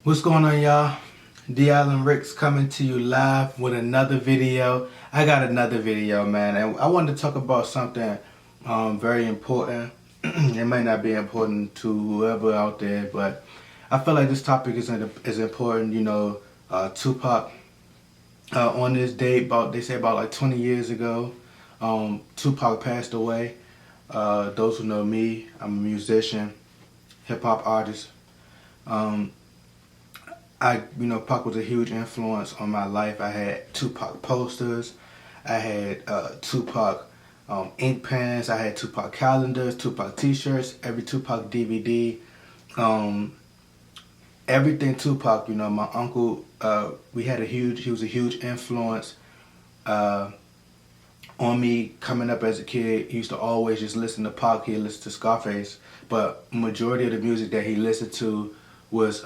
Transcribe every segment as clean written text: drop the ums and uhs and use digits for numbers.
What's going on, y'all? D. Allen Ricks coming to you live with another video. I got another video, man, and I wanted to talk about something very important. It might not be important to whoever out there, but I feel like this topic is important. Tupac on this date, they say about like 20 years ago, Tupac passed away. Those who know me, I'm a musician, hip hop artist. Um, Pac was a huge influence on my life. I had Tupac posters, I had Tupac ink pens, I had Tupac calendars, Tupac t-shirts, every Tupac DVD, um, everything Tupac. My uncle, he was a huge influence on me coming up as a kid. He used to always just listen to Pac, he'd listen to Scarface, but majority of the music that he listened to was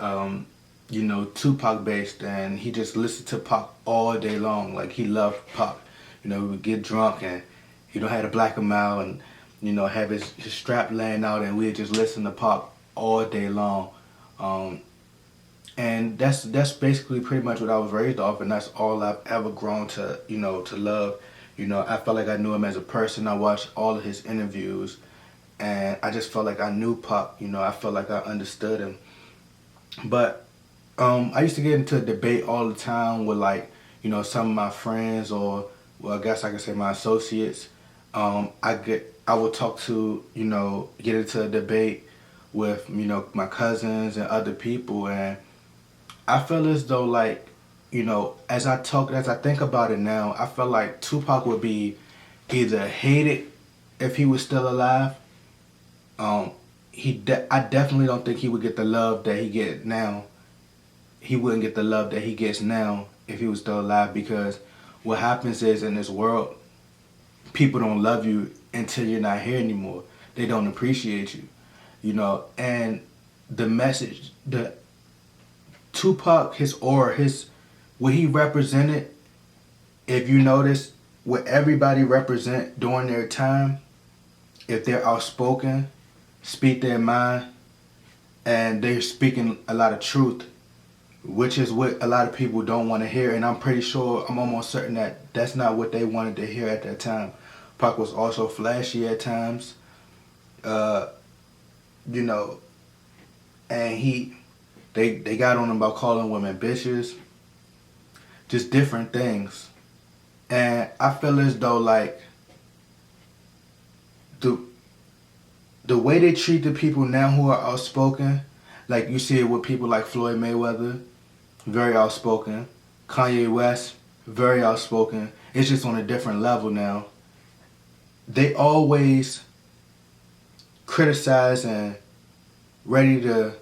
Tupac based, and he just listened to Pac all day long. Like, he loved Pac. We would get drunk and had a black and mild and have his strap laying out, and we'd just listen to Pac all day long. And that's basically pretty much what I was raised off, and that's all I've ever grown to love. I felt like I knew him as a person. I watched all of his interviews, and I just felt like I knew Pac. I felt like I understood him. But I used to get into a debate all the time with some of my friends, or well, I guess I could say my associates. I would talk to get into a debate with my cousins and other people, and I feel as though as I think about it now, I feel like Tupac would be either hated if he was still alive. I definitely don't think he would get the love that he get now. He wouldn't get the love that he gets now if he was still alive, because what happens is, in this world, people don't love you until you're not here anymore. They don't appreciate you, and the message, the Tupac, his aura, what he represented, if you notice, what everybody represent during their time, if they're outspoken, speak their mind, and they're speaking a lot of truth, which is what a lot of people don't want to hear. And I'm almost certain that that's not what they wanted to hear at that time. Pac was also flashy at times, you know, and they got on him about calling women bitches, just different things. And I feel as though the way they treat the people now who are outspoken, like you see it with people like Floyd Mayweather, very outspoken. Kanye West, very outspoken. It's just on a different level now. They always criticize and ready to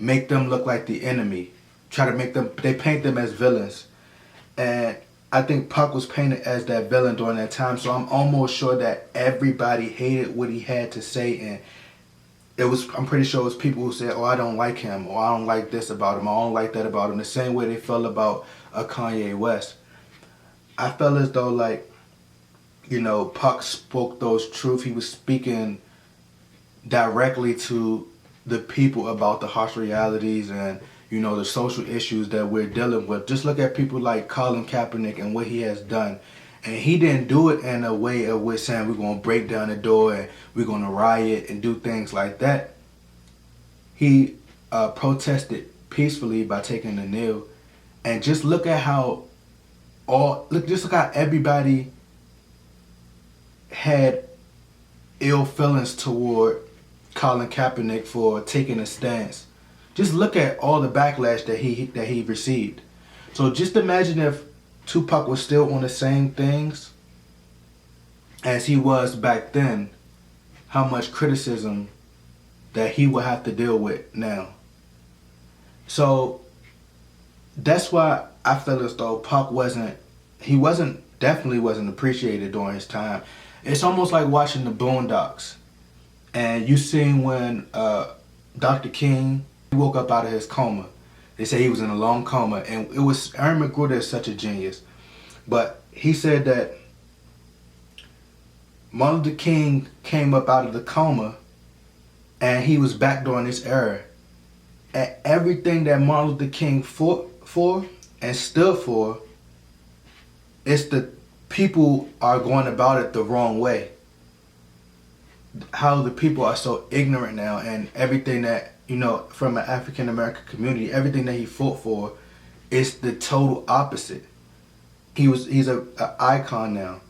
make them look like the enemy. They paint them as villains. And I think Pac was painted as that villain during that time, so I'm almost sure that everybody hated what he had to say, and I'm pretty sure it was people who said, oh, I don't like him, or I don't like this about him, or I don't like that about him, the same way they felt about Kanye West. I felt as though Pac spoke those truth. He was speaking directly to the people about the harsh realities and the social issues that we're dealing with. Just look at people like Colin Kaepernick and what he has done. And he didn't do it in a way of we're saying we're going to break down the door and we're going to riot and do things like that. He protested peacefully by taking the knee. And just look at how everybody had ill feelings toward Colin Kaepernick for taking a stance. Just look at all the backlash that he received. So just imagine if Tupac was still on the same things as he was back then, how much criticism that he would have to deal with now. So that's why I feel as though Pac definitely wasn't appreciated during his time. It's almost like watching the Boondocks, and you seen when Dr. King woke up out of his coma. They say he was in a long coma, and Aaron McGruder is such a genius, but he said that Martin Luther King came up out of the coma, and he was back during this era, And everything that Martin Luther King fought for and stood for, it's the people are going about it the wrong way. How the people are so ignorant now, and everything that, from an African American community, everything that he fought for is the total opposite. He's a icon now.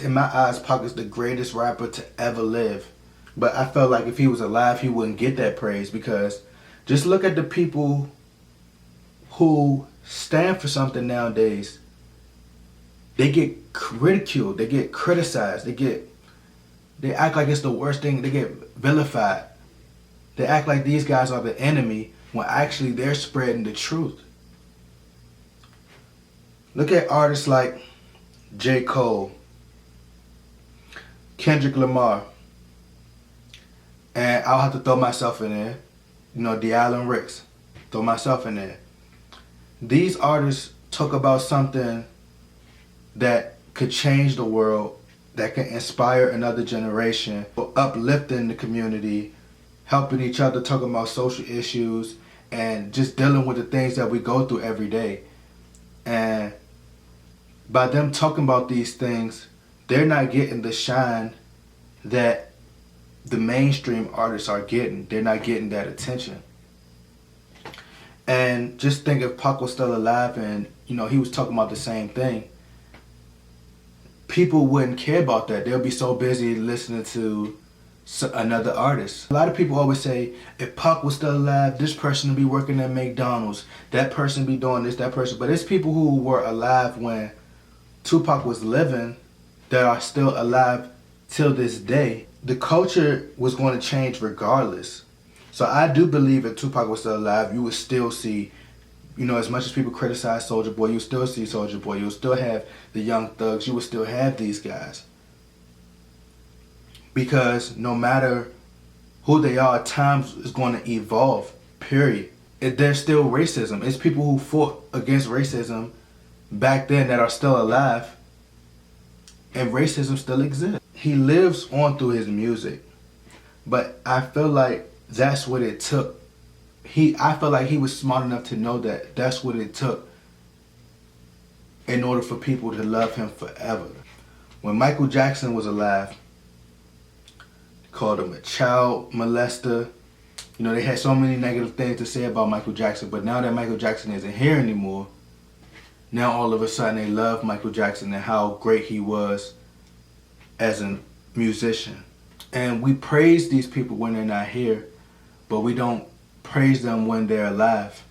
In my eyes, Pac is the greatest rapper to ever live. But I felt like if he was alive, he wouldn't get that praise, because just look at the people who stand for something nowadays. They get ridiculed, they get criticized, they act like it's the worst thing, they get vilified. They act like these guys are the enemy when actually they're spreading the truth. Look at artists like J. Cole, Kendrick Lamar, and I'll have to throw myself in there, D'Allen Ricks, throw myself in there. These artists talk about something that could change the world, that can inspire another generation, uplifting the community, helping each other, talking about social issues, and just dealing with the things that we go through every day. And by them talking about these things, they're not getting the shine that the mainstream artists are getting. They're not getting that attention. And just think, if Pac was still alive and, he was talking about the same thing, people wouldn't care about that. They'll be so busy listening to another artist. A lot of people always say, if Pac was still alive, this person would be working at McDonald's, that person be doing this, that person. But it's people who were alive when Tupac was living that are still alive till this day. The culture was going to change regardless. So I do believe if Tupac was still alive, you would still see, as much as people criticize Soulja Boy, you still see Soulja Boy. You'll still have the Young Thugs. You will still have these guys. Because no matter who they are, times is going to evolve, period. There's still racism. It's people who fought against racism back then that are still alive, and racism still exists. He lives on through his music, but I feel like that's what it took. I feel like he was smart enough to know that that's what it took in order for people to love him forever. When Michael Jackson was alive, they called him a child molester. They had so many negative things to say about Michael Jackson, but now that Michael Jackson isn't here anymore, now all of a sudden they love Michael Jackson and how great he was as a musician. And we praise these people when they're not here, but we don't praise them when they're alive.